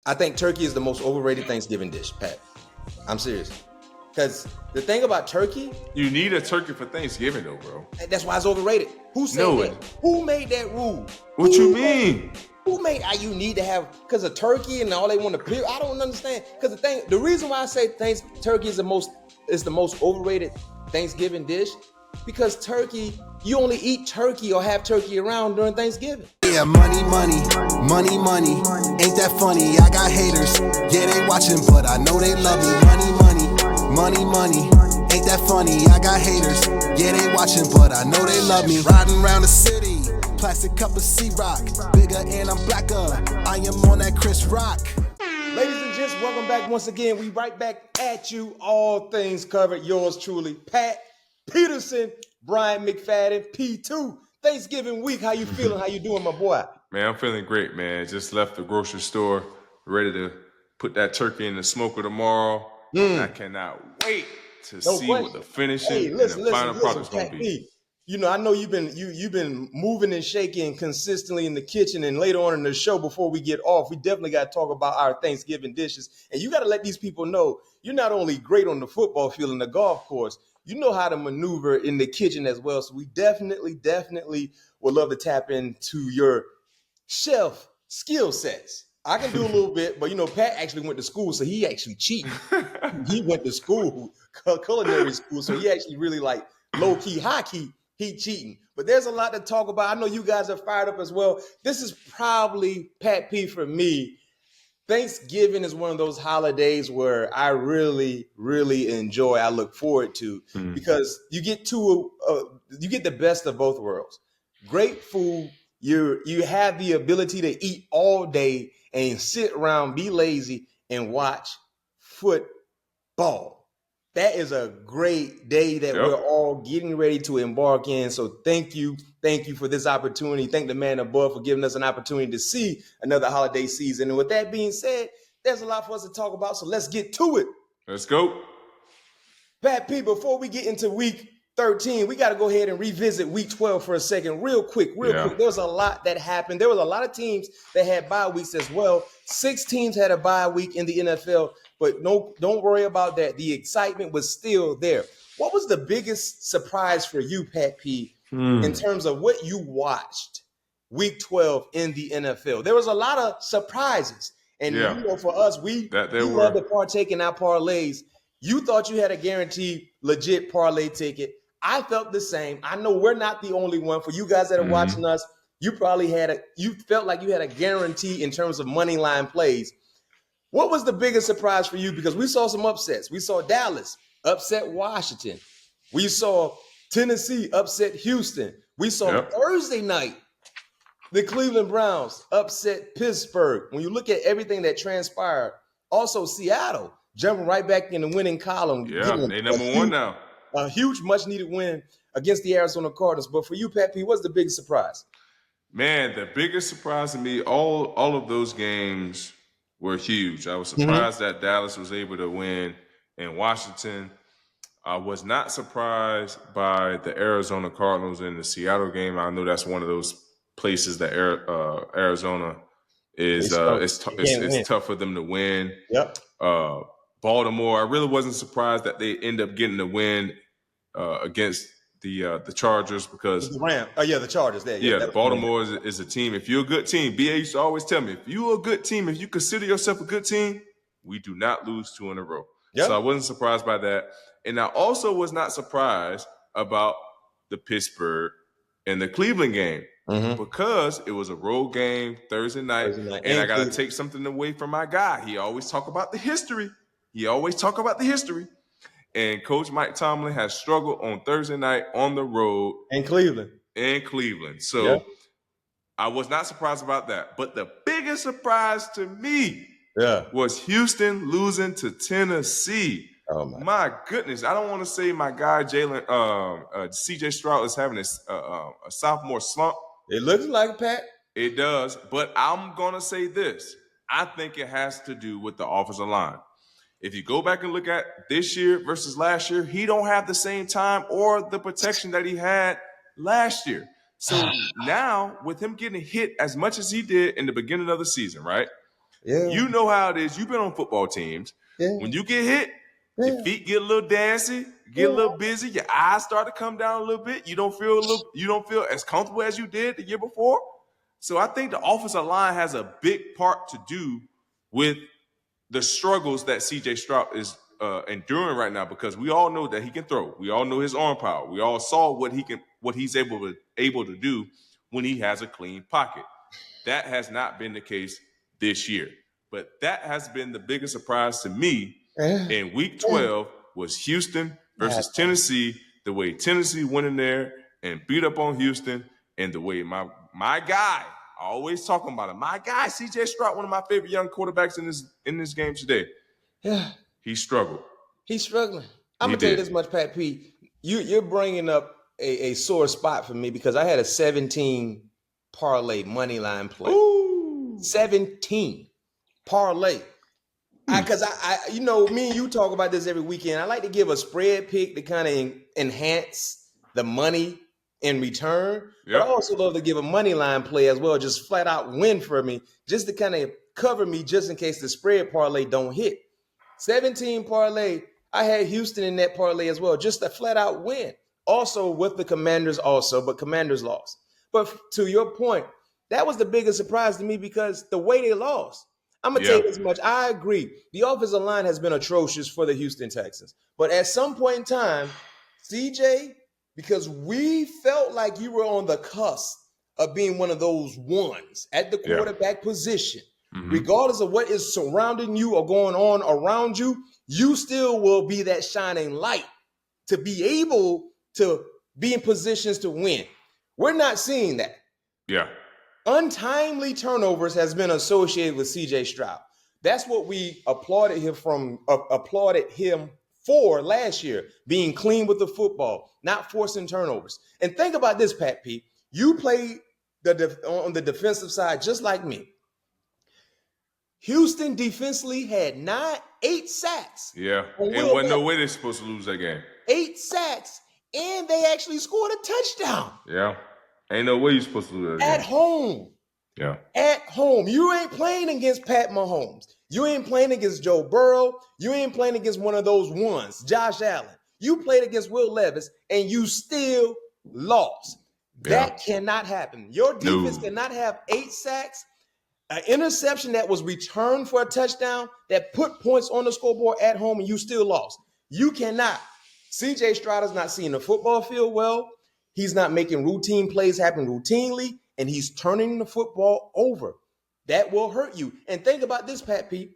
I think turkey is the most overrated Thanksgiving dish, Pat. I'm serious. Because the thing about turkey, you need a turkey for Thanksgiving, though, bro. That's why it's overrated. Who said that? Who made that rule? What you mean? Who made you need to have because of turkey and all they want to peel? I don't understand. Because the reason why I say turkey is the most overrated Thanksgiving dish, because turkey, you only eat turkey or have turkey around during Thanksgiving. Yeah, money, money, money, money. Ain't that funny? I got haters. Yeah, they watching, but I know they love me. Money, money, money, money. Ain't that funny? I got haters. Yeah, they watching, but I know they love me. Riding around the city. Plastic cup of C-Rock, bigger and I'm blacker. I am on that Chris Rock. Ladies and gents, welcome back once again. We right back at you, all things covered. Yours truly, Pat, Peterson, Bryant McFadden, P2. Thanksgiving week, how you feeling? How you doing, my boy? Man, I'm feeling great, man. Just left the grocery store, ready to put that turkey in the smoker tomorrow. I cannot wait to see what the finishing and the final product's going to be. You know, I know you've been moving and shaking consistently in the kitchen, and later on in the show, before we get off, we definitely got to talk about our Thanksgiving dishes. And you got to let these people know you're not only great on the football field and the golf course, you know how to maneuver in the kitchen as well. So we definitely would love to tap into your chef skill sets. I can do a little bit, but Pat actually went to school, so he actually cheating. He went to school, culinary school, so he actually really like low key, high key. He cheating. But there's a lot to talk about. I know you guys are fired up as well. This is probably, Pat P, for me, Thanksgiving is one of those holidays where I really, really enjoy. I look forward to because you get the best of both worlds. Great food. You have the ability to eat all day and sit around, be lazy, and watch football. That is a great day that we're all getting ready to embark in. So thank you for this opportunity. Thank the man above for giving us an opportunity to see another holiday season. And with that being said, there's a lot for us to talk about. So let's get to it. Let's go. Pat P, before we get into week 13, we got to go ahead and revisit week 12 for a second, real quick. There's a lot that happened. There was a lot of teams that had bye weeks as well. 6 teams had a bye week in the NFL. But no, don't worry about that. The excitement was still there. What was the biggest surprise for you, Pat P, in terms of what you watched week 12 in the NFL? There was a lot of surprises. And for us, we love to partake in our parlays. You thought you had a guaranteed legit parlay ticket. I felt the same. I know we're not the only one. For you guys that are watching us, you probably you felt like you had a guarantee in terms of money line plays. What was the biggest surprise for you? Because we saw some upsets. We saw Dallas upset Washington. We saw Tennessee upset Houston. We saw Thursday night, the Cleveland Browns upset Pittsburgh. When you look at everything that transpired, also Seattle jumping right back in the winning column. Yeah, they number one now. A huge, much-needed win against the Arizona Cardinals. But for you, Pat P, what's the biggest surprise? Man, the biggest surprise to me, all of those games were huge. I was surprised that Dallas was able to win in Washington. I was not surprised by the Arizona Cardinals in the Seattle game. I know that's one of those places that Arizona is it's tough for them to win. Yep. Baltimore, I really wasn't surprised that they end up getting the win against the Chargers because the Chargers there. Yeah, Baltimore is a team. If you're a good team, BA used to always tell me, if you're a good team, if you consider yourself a good team, we do not lose 2 in a row. Yep. So I wasn't surprised by that. And I also was not surprised about the Pittsburgh and the Cleveland game because it was a road game Thursday night. And I got to take something away from my guy. He always talk about the history. And Coach Mike Tomlin has struggled on Thursday night on the road. In Cleveland. So I was not surprised about that. But the biggest surprise to me was Houston losing to Tennessee. Oh my goodness. I don't want to say my guy CJ Stroud is having a sophomore slump. It looks like it, Pat. It does. But I'm going to say this. I think it has to do with the offensive line. If you go back and look at this year versus last year, he don't have the same time or the protection that he had last year. So now with him getting hit as much as he did in the beginning of the season, right? Yeah. You know how it is. You've been on football teams. Yeah. When you get hit, your feet get a little dancy, get a little busy. Your eyes start to come down a little bit. You don't feel as comfortable as you did the year before. So I think the offensive line has a big part to do with the struggles that C.J. Stroud is enduring right now, because we all know that he can throw. We all know his arm power. We all saw what he's able to do when he has a clean pocket. That has not been the case this year. But that has been the biggest surprise to me in Week 12 was Houston versus Tennessee. The way Tennessee went in there and beat up on Houston, and the way my guy, always talking about him, my guy C.J. Stroud, one of my favorite young quarterbacks in this game today. Yeah, he struggled. He's struggling. I'm gonna tell you this much, Pat P. You're bringing up a sore spot for me, because I had a 17 parlay money line play. Ooh. 17 parlay. Because I me and you talk about this every weekend. I like to give a spread pick to kind of enhance the money in return. Yep. But I also love to give a money line play as well, just flat out win for me, just to kind of cover me just in case the spread parlay don't hit. 17 parlay. I had Houston in that parlay as well, just a flat out win. Also with the Commanders but Commanders lost. But to your point, that was the biggest surprise to me, because the way they lost. I'm going to tell you this much. I agree. The offensive line has been atrocious for the Houston Texans. But at some point in time, CJ, because we felt like you were on the cusp of being one of those ones at the quarterback position, regardless of what is surrounding you or going on around you, you still will be that shining light to be able to be in positions to win. We're not seeing that. Yeah. Untimely turnovers has been associated with C.J. Stroud. That's what we applauded him for last year, being clean with the football, not forcing turnovers. And think about this, Pat P. You played on the defensive side just like me. Houston defensively had 8 sacks. Yeah, it wasn't no way they're supposed to lose that game. 8 sacks, and they actually scored a touchdown. Yeah. Ain't no way you're supposed to lose that game. At home. Yeah. At home. You ain't playing against Pat Mahomes. You ain't playing against Joe Burrow. You ain't playing against one of those ones, Josh Allen. You played against Will Levis, and you still lost. Yeah. That cannot happen. Your defense cannot have 8 sacks, an interception that was returned for a touchdown that put points on the scoreboard at home, and you still lost. You cannot. C.J. Stroud is not seeing the football field well. He's not making routine plays happen routinely, and he's turning the football over. That will hurt you. And think about this, Pat P.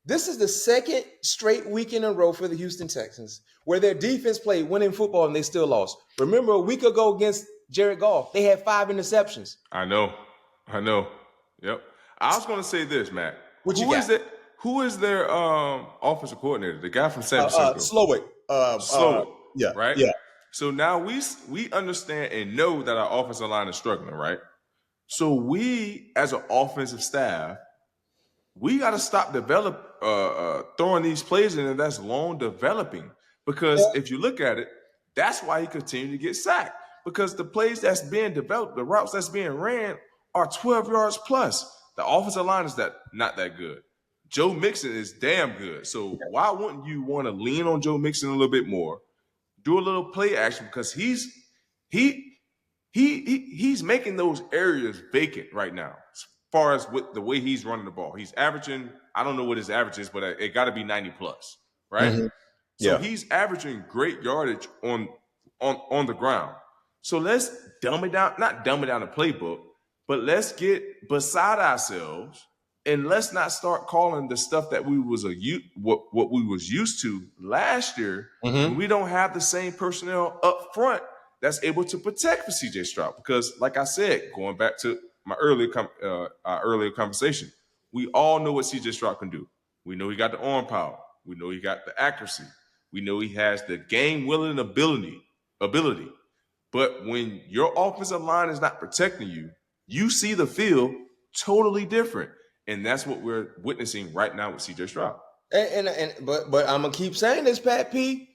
This is the second straight week in a row for the Houston Texans where their defense played winning football and they still lost. Remember a week ago against Jared Goff, they had 5 interceptions. I know. Yep. I was going to say this, Matt. Who is their offensive coordinator? The guy from San Francisco. Slowick. Yeah. Right? Yeah. So now we understand and know that our offensive line is struggling, right? So we, as an offensive staff, we got to stop throwing these plays in, and that's long developing. Because if you look at it, that's why he continued to get sacked. Because the plays that's being developed, the routes that's being ran are 12 yards plus. The offensive line is not that good. Joe Mixon is damn good. So why wouldn't you want to lean on Joe Mixon a little bit more? Do a little play action, because he's making those areas vacant right now. As far as with the way he's running the ball, he's averaging, I don't know what his average is, but it got to be 90 plus, right? Mm-hmm. So he's averaging great yardage on the ground. So let's not dumb it down the playbook, but let's get beside ourselves and let's not start calling the stuff that we was what we was used to last year. Mm-hmm. We don't have the same personnel up front that's able to protect for C.J. Stroud. Because, like I said, going back to my earlier conversation, we all know what C.J. Stroud can do. We know he got the arm power. We know he got the accuracy. We know he has the game-willing ability. But when your offensive line is not protecting you, you see the field totally different. And that's what we're witnessing right now with C.J. Stroud. But I'm gonna keep saying this, Pat P,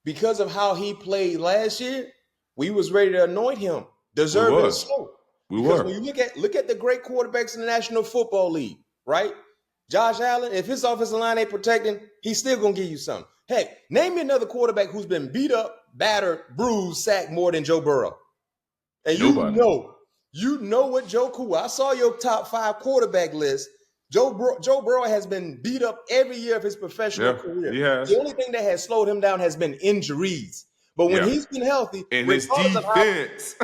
because of how he played last year, we was ready to anoint him, deserving so. We were. When you look at the great quarterbacks in the National Football League, right? Josh Allen, if his offensive line ain't protecting, he's still going to give you something. Heck, name me another quarterback who's been beat up, battered, bruised, sacked more than Joe Burrow. And Nobody. you know what Joe Cool. I saw your top 5 quarterback list. Joe Burrow has been beat up every year of his professional career. He has. The only thing that has slowed him down has been injuries. But when he's been healthy, and his defense,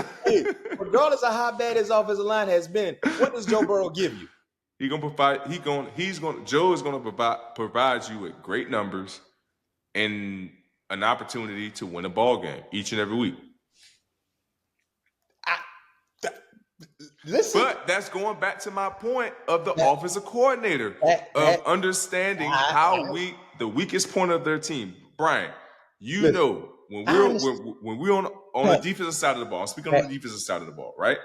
regardless of how bad his offensive line has been, what does Joe Burrow give you? Joe is gonna provide you with great numbers and an opportunity to win a ball game each and every week. Listen, but that's going back to my point of the offensive coordinator of understanding how the weakest point of their team. Brian, know when we're on the defensive side of the ball, speaking on the defensive side of the ball, right?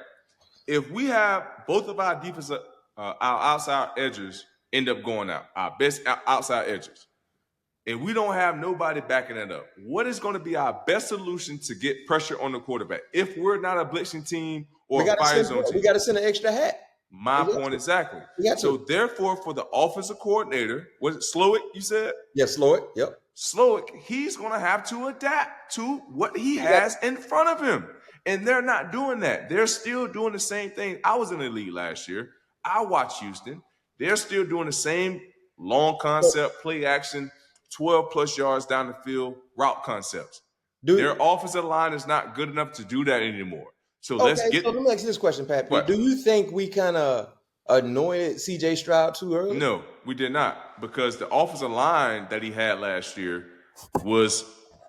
If we have both of our defensive our outside edges end up going out, our best outside edges, and we don't have nobody backing it up, what is going to be our best solution to get pressure on the quarterback if we're not a blitzing team or a fire zone team? We got to send an extra hat. My point exactly. So therefore, for the offensive coordinator, was it Slowick you said? Yeah, Slowick. Yep. Slowick, he's going to have to adapt to what he has in front of him. And they're not doing that. They're still doing the same thing. I was in the league last year. I watched Houston. They're still doing the same long concept, play action, 12-plus yards down the field, route concepts. Their offensive line is not good enough to do that anymore. So let me ask you this question, Pat. Do you think we kind of anointed C.J. Stroud too early? No, we did not, because the offensive line that he had last year was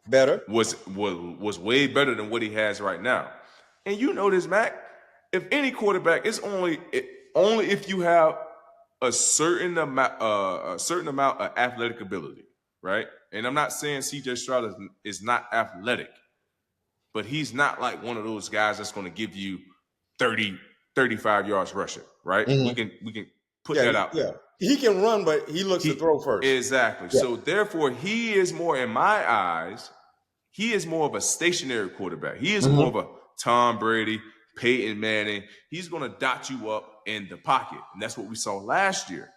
better. Was way better than what he has right now. And you know this, Mac. If any quarterback, it's only if you have a certain amount of athletic ability, right? And I'm not saying C.J. Stroud is not athletic, but he's not like one of those guys that's going to give you 30, 35 yards rushing, right? Mm-hmm. We can put that out there. He can run, but he looks to throw first. Exactly. Yeah. So therefore, he is more, in my eyes, he is more of a stationary quarterback. He is more of a Tom Brady, Peyton Manning. He's going to dot you up in the pocket. And that's what we saw last year.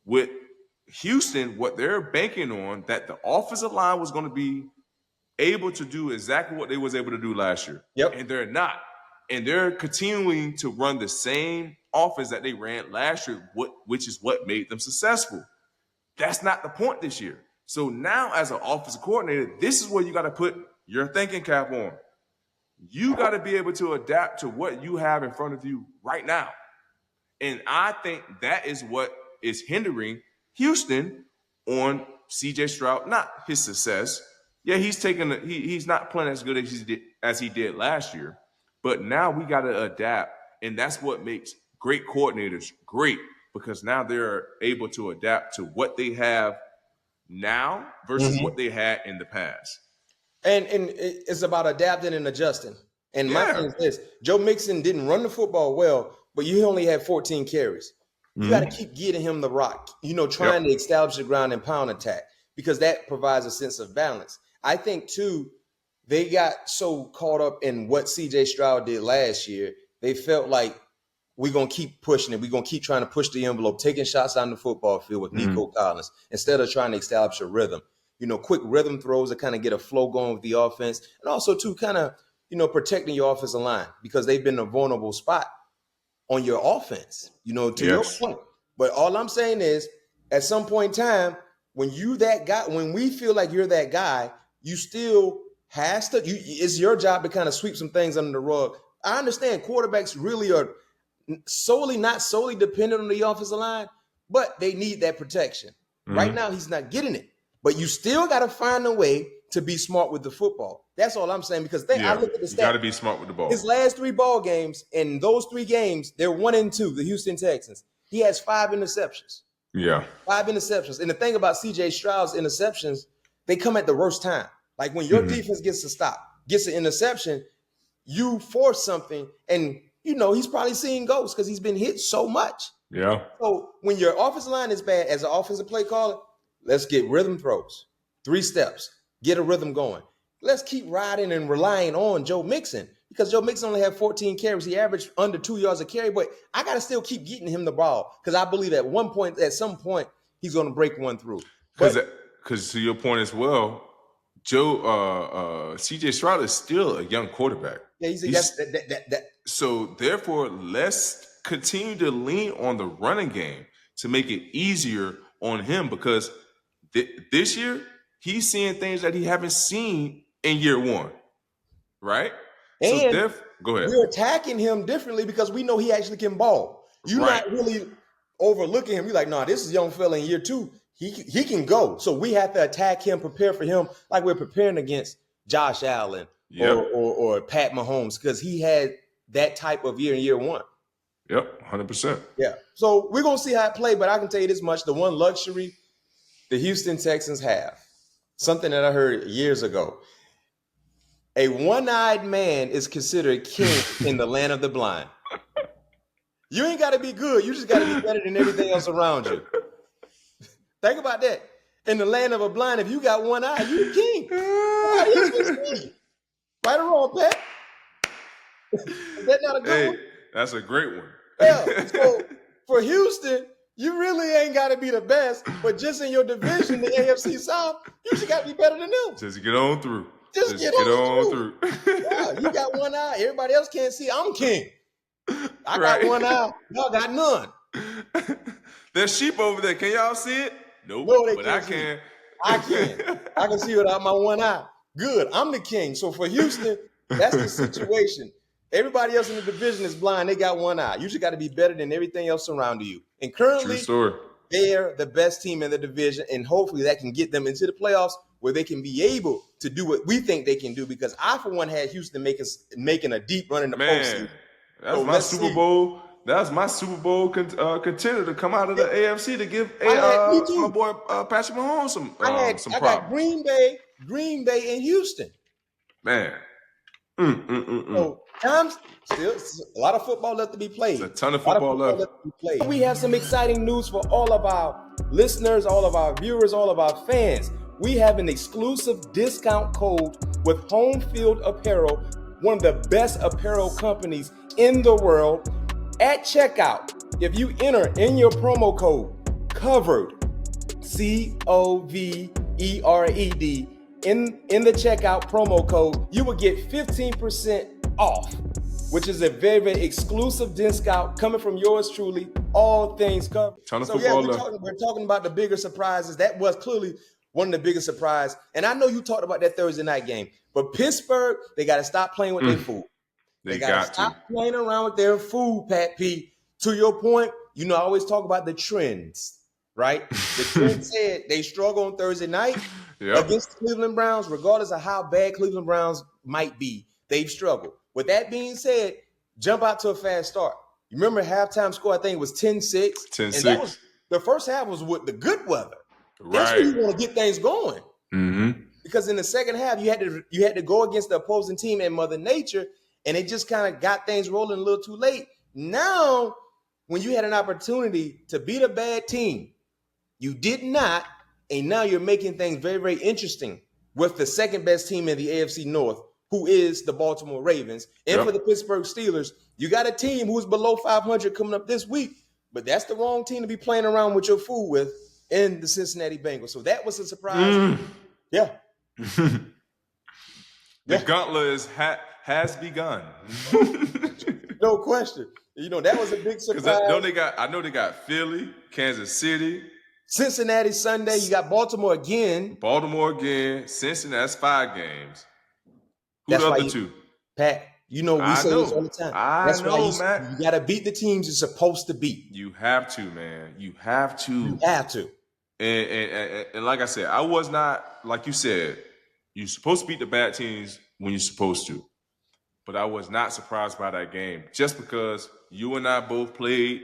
With Houston, what they're banking on, that the offensive line was going to be able to do exactly what they was able to do last year. Yep. And they're not. And they're continuing to run the same offense that they ran last year, which is what made them successful. That's not the point this year. So now as an offensive coordinator, this is where you got to put your thinking cap on. You got to be able to adapt to what you have in front of you right now. And I think that is what is hindering Houston on C.J. Stroud, not his success. Yeah, he's not playing as good as he did last year. But now we got to adapt, and that's what makes great coordinators great, because now they're able to adapt to what they have now versus what they had in the past. And it's about adapting and adjusting. And my thing is this: Joe Mixon didn't run the football well, but you only had 14 carries. You got to keep getting him the rock, trying to establish the ground and pound attack, because that provides a sense of balance. I think, too, they got so caught up in what C.J. Stroud did last year, they felt like we're going to keep pushing it. We're going to keep trying to push the envelope, taking shots on the football field with Nico Collins, instead of trying to establish a rhythm. Quick rhythm throws to kind of get a flow going with the offense, and also, too, kind of, protecting your offensive line, because they've been a vulnerable spot on your offense, your point. But all I'm saying is, at some point in time, when you that guy, when we feel like you're that guy, you still has to. It's your job to kind of sweep some things under the rug. I understand quarterbacks really are not solely dependent on the offensive line, but they need that protection. Right now, he's not getting it. But you still got to find a way to be smart with the football. That's all I'm saying, because I look at the stats. You got to be smart with the ball. His last 3 ball games, in those 3 games, they're 1-2, the Houston Texans. He has 5 interceptions. Yeah. 5 interceptions. And the thing about C.J. Stroud's interceptions, they come at the worst time. Like when your defense gets a stop, gets an interception, you force something, and, he's probably seeing ghosts because he's been hit so much. Yeah. So when your offensive line is bad, as an offensive play caller, let's get rhythm throws. 3 steps. Get a rhythm going. Let's keep riding and relying on Joe Mixon, because Joe Mixon only had 14 carries. He averaged under 2 yards a carry, but I got to still keep getting him the ball because I believe at some point, he's going to break one through. Because to your point as well, C.J. Stroud is still a young quarterback. Yeah, So therefore, let's continue to lean on the running game to make it easier on him because this year he's seeing things that he haven't seen in year one, right? And go ahead. We're attacking him differently because we know he actually can ball. You're not really overlooking him. You're like, nah, this is young fella in year two. He can go. So we have to attack him, prepare for him like we're preparing against Josh Allen or Pat Mahomes because he had that type of year in year one. Yep, 100%. Yeah. So we're going to see how it plays, but I can tell you this much. The one luxury the Houston Texans have, something that I heard years ago, a one-eyed man is considered king in the land of the blind. You ain't got to be good. You just got to be better than everything else around you. Think about that. In the land of a blind, if you got one eye, you're the king. Right or wrong, Pat? Is that not a good one? That's a great one. Yeah. So for Houston, you really ain't got to be the best, but just in your division, the AFC South, you just got to be better than them. Just get on through. Just get on through. Yeah, you got one eye. Everybody else can't see. I'm king. I got one eye. Y'all got none. There's sheep over there. Can y'all see it? Nope. No, they but can't I can. I can. I can see without my one eye. Good. I'm the king. So for Houston, that's the situation. Everybody else in the division is blind. They got one eye. You just got to be better than everything else surrounding you. And currently, they're the best team in the division, and hopefully that can get them into the playoffs where they can be able to do what we think they can do. Because I, for one, had Houston making a deep run in the postseason. That's my Super Bowl. That's my Super Bowl contender to come out of the AFC to give my boy Patrick Mahomes some props. I got Green Bay, and Houston. Man. So still a lot of football left to be played. There's a ton of football left to be played. We have some exciting news for all of our listeners, all of our viewers, all of our fans. We have an exclusive discount code with Home Field Apparel, one of the best apparel companies in the world. At checkout, if you enter in your promo code COVERED, COVERED, in the checkout promo code, you will get 15% off, which is a very, very exclusive discount coming from yours truly, All Things Covered. We're talking about the bigger surprises. That was clearly one of the biggest surprises. And I know you talked about that Thursday night game, but Pittsburgh, they got to stop playing with their food. They got to stop playing around with their food, Pat P. To your point, I always talk about the trends, right? The trend said they struggle on Thursday night against the Cleveland Browns, regardless of how bad Cleveland Browns might be. They've struggled. With that being said, jump out to a fast start. You remember halftime score, I think it was 10-6. 10-6. And that was, the first half was with the good weather. That's where you want to get things going. Mm-hmm. Because in the second half, you had to go against the opposing team and Mother Nature, and it just kind of got things rolling a little too late. Now, when you had an opportunity to beat a bad team, you did not, and now you're making things very, very interesting with the second best team in the AFC North, who is the Baltimore Ravens. And for the Pittsburgh Steelers, you got a team who's below 500 coming up this week, but that's the wrong team to be playing around with your food with in the Cincinnati Bengals. So that was a surprise. Yeah. The gauntlet has begun. No question. That was a big surprise. I know they got Philly, Kansas City, Cincinnati Sunday. You got Baltimore again. Cincinnati. That's 5 games. Who the other two? Pat, we say this all the time. That's why man. You got to beat the teams you're supposed to beat. You have to, man. You have to. You have to. And like I said, I was not, like you said, you're supposed to beat the bad teams when you're supposed to. But I was not surprised by that game just because you and I both played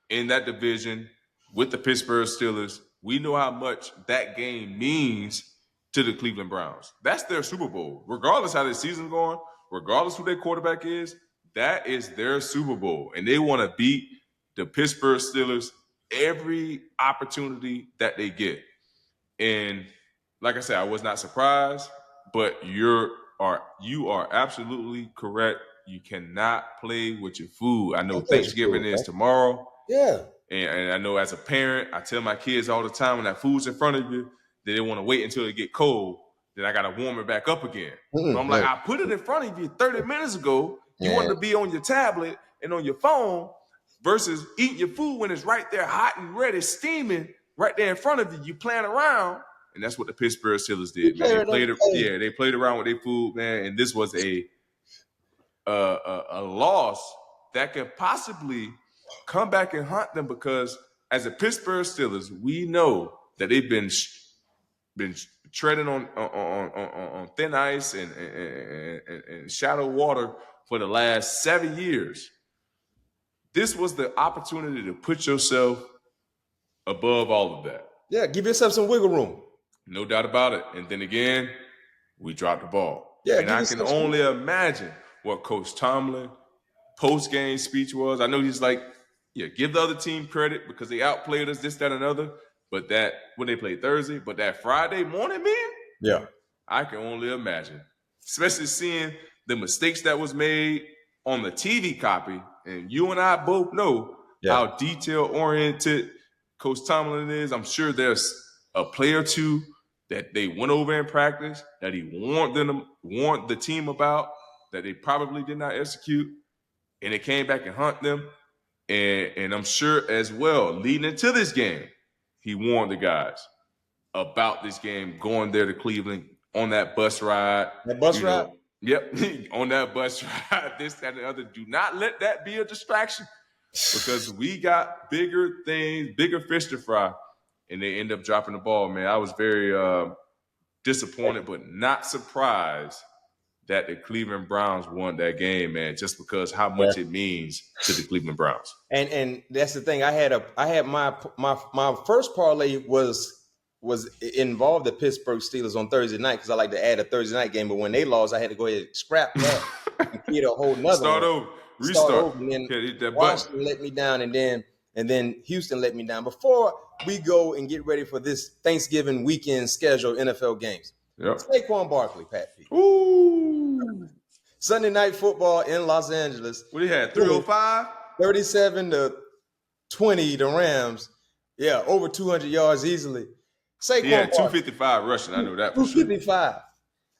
in that division with the Pittsburgh Steelers. We know how much that game means to the Cleveland Browns. That's their Super Bowl. Regardless how their season's going, regardless who their quarterback is, that is their Super Bowl. And they want to beat the Pittsburgh Steelers every opportunity that they get. And like I said, I was not surprised, but you're you are absolutely correct. You cannot play with your food. I know Thanksgiving is tomorrow. Yeah. And I know as a parent, I tell my kids all the time when that food's in front of you, that they want to wait until it get cold. Then I got to warm it back up again. So I'm like, I put it in front of you 30 minutes ago. You wanted to be on your tablet and on your phone versus eating your food when it's right there hot and ready, steaming right there in front of you. You playing around. And that's what the Pittsburgh Steelers did, man. They played around with their food, man. And this was a loss that could possibly come back and haunt them because as the Pittsburgh Steelers, we know that they've been treading on thin ice and shallow water for the last 7 years. This was the opportunity to put yourself above all of that. Yeah, give yourself some wiggle room. No doubt about it. And then again, we dropped the ball. Yeah, and I can only imagine what Coach Tomlin post-game speech was. I know he's like, give the other team credit because they outplayed us, this, that, and another. But that, when they played Thursday, but that Friday morning, man, I can only imagine. Especially seeing the mistakes that was made on the TV copy. And you and I both know how detail-oriented Coach Tomlin is. I'm sure there's a player or two that they went over in practice, that he warned the team about, that they probably did not execute, and it came back and hunt them. And I'm sure as well, leading into this game, he warned the guys about this game, going there to Cleveland on that bus ride. That bus ride? Yep, on that bus ride, this, that, and the other. Do not let that be a distraction because we got bigger things, bigger fish to fry, and they end up dropping the ball, man. I was very disappointed, but not surprised that the Cleveland Browns won that game, man, just because how much it means to the Cleveland Browns. And that's the thing. I had my first parlay was involved the Pittsburgh Steelers on Thursday night because I like to add a Thursday night game, but when they lost, I had to go ahead and scrap that and create a whole nother Start over, restart. And then Washington let me down, and then Houston let me down. Before we go and get ready for this Thanksgiving weekend scheduled NFL games, Saquon Barkley, Pat P. Ooh. Sunday Night Football in Los Angeles. What he had, 305? 37-20, the Rams. Yeah, over 200 yards easily. Saquon he had 255 rushing. I know that for 255. Sure.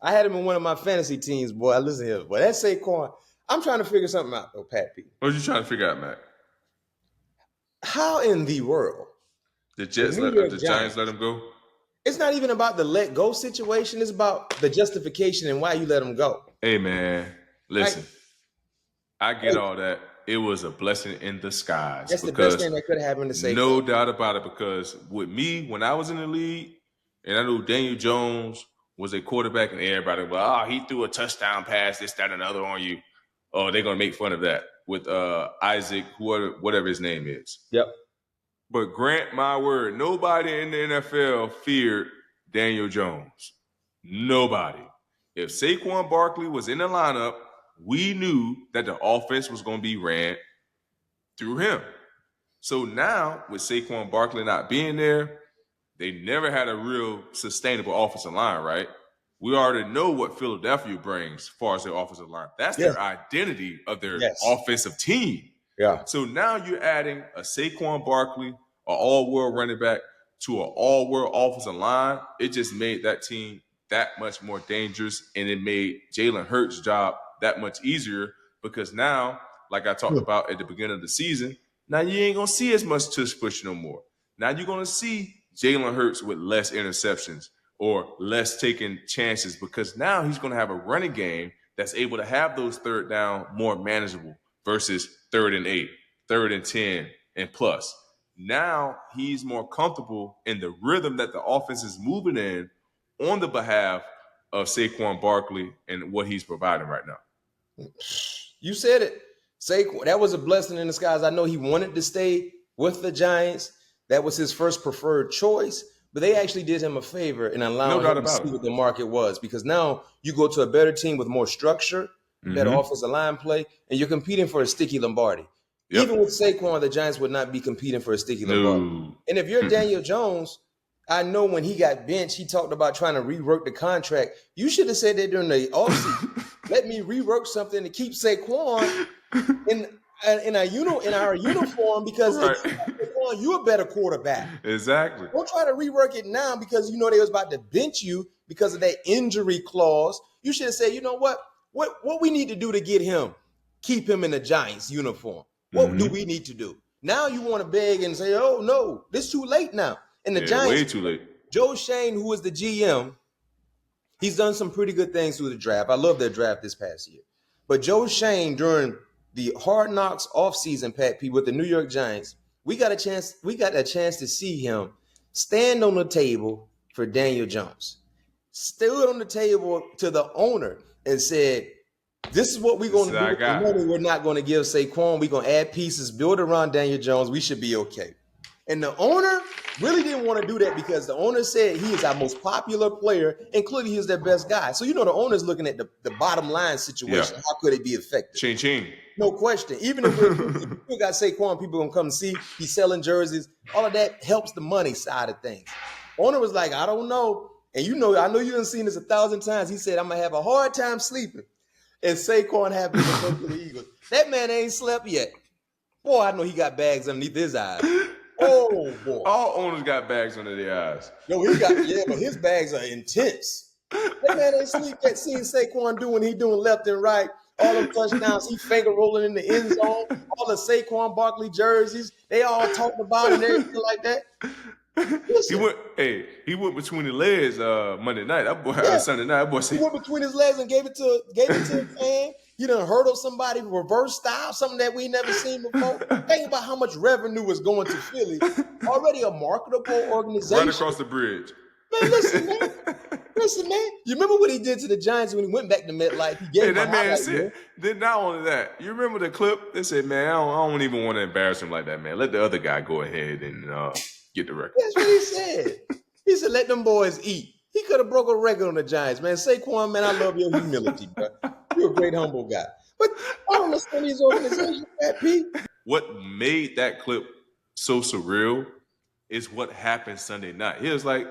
I had him in one of my fantasy teams, boy. Listen here. Boy, that Saquon, I'm trying to figure something out, though, Pat P. What are you trying to figure out, Mac? How in the world? The Giants let him go? It's not even about the let go situation. It's about the justification and why you let him go. Hey, man, listen. I get all that. It was a blessing in disguise. That's the best thing that could have happened to Saquon. No doubt about it, because with me, when I was in the league, and I knew Daniel Jones was a quarterback, and everybody was like, he threw a touchdown pass, this, that, and another on you. Oh, they're going to make fun of that with Isaac, whatever his name is. Yep. But grant my word, nobody in the NFL feared Daniel Jones. Nobody. If Saquon Barkley was in the lineup, we knew that the offense was going to be ran through him. So now, with Saquon Barkley not being there, they never had a real sustainable offensive line, right? We already know what Philadelphia brings as far as their offensive line. That's their identity of their offensive team. Yeah. So now you're adding a Saquon Barkley, an all-world running back, to an all-world offensive line. It just made that team that much more dangerous, and it made Jalen Hurts' job that much easier because now, like I talked about at the beginning of the season, now you ain't going to see as much tush push no more. Now you're going to see Jalen Hurts with less interceptions or less taking chances because now he's going to have a running game that's able to have those third down more manageable versus 3rd and 8, 3rd and 10, and plus. Now he's more comfortable in the rhythm that the offense is moving in on the behalf of Saquon Barkley and what he's providing right now. You said it. Saquon, that was a blessing in disguise. I know he wanted to stay with the Giants. That was his first preferred choice, but they actually did him a favor in allowing him to see what the market was because now you go to a better team with more structure, better offensive line play, and you're competing for a sticky Lombardi. Yep. Even with Saquon, the Giants would not be competing for a sticky Lombardi. And if you're Daniel Jones, I know when he got benched, he talked about trying to rework the contract. You should have said that during the offseason. Let me rework something to keep Saquon in our uniform because if you got Saquon, you're a better quarterback. Exactly. Don't try to rework it now because you know they was about to bench you because of that injury clause. You should have said, you know what? What we need to do to get him, keep him in the Giants uniform. What do we need to do? Now you want to beg and say, oh no, this too late now. And the Giants, way too late. Joe Shane, who is the GM, he's done some pretty good things through the draft. I love their draft this past year. But Joe Shane, during the Hard Knocks offseason, Pat P, with the New York Giants, we got a chance to see him stand on the table for Daniel Jones. Stood on the table to the owner and said, this is what we're going to do with the money we're not going to give Saquon. We're going to add pieces, build around Daniel Jones. We should be okay. And the owner really didn't want to do that because the owner said he is our most popular player, including he's their best guy. So, the owner's looking at the bottom line situation. Yeah. How could it be effective? Ching. No question. Even if we got Saquon, people going to come and see. He's selling jerseys. All of that helps the money side of things. Owner was like, I don't know. And I know you done seen this 1,000 times. He said, I'm going to have a hard time sleeping. And Saquon happened to go to the Eagles. That man ain't slept yet. Boy, I know he got bags underneath his eyes. Oh, boy. All owners got bags under their eyes. No, but his bags are intense. That man ain't sleep yet. Seeing Saquon do when he doing left and right. All the touchdowns, he finger rolling in the end zone. All the Saquon Barkley jerseys, they all talking about it and everything like that. Listen. He went between the legs Monday night. That boy Sunday night. That boy he went between his legs and gave it to a fan. He done hurdle somebody reverse style, something that we never seen before. Think about how much revenue was going to Philly. Already a marketable organization. Right across the bridge. Man, listen, man. You remember what he did to the Giants when he went back to MetLife? He gave that man said. Then not only that, you remember the clip? They said, man, I don't even want to embarrass him like that, man. Let the other guy go ahead and get the record. That's what he said. He said, let them boys eat. He could have broke a record on the Giants, man. Saquon, man, I love your humility, bro. You're a great, humble guy. But I don't understand these organizations, Pat P. What made that clip so surreal is what happened Sunday night. He was like,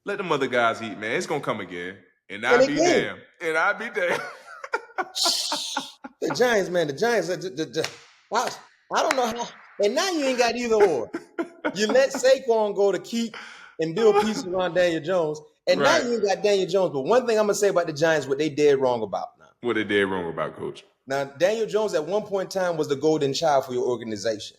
let them other guys eat, man. It's going to come again. And I'll be damned. The Giants, man. The Giants. I don't know how. And now you ain't got either or. You let Saquon go to keep and build pieces around Daniel Jones. And now you ain't got Daniel Jones. But one thing I'm going to say about the Giants, what they did wrong about now. What they did wrong about, Coach? Now, Daniel Jones at one point in time was the golden child for your organization.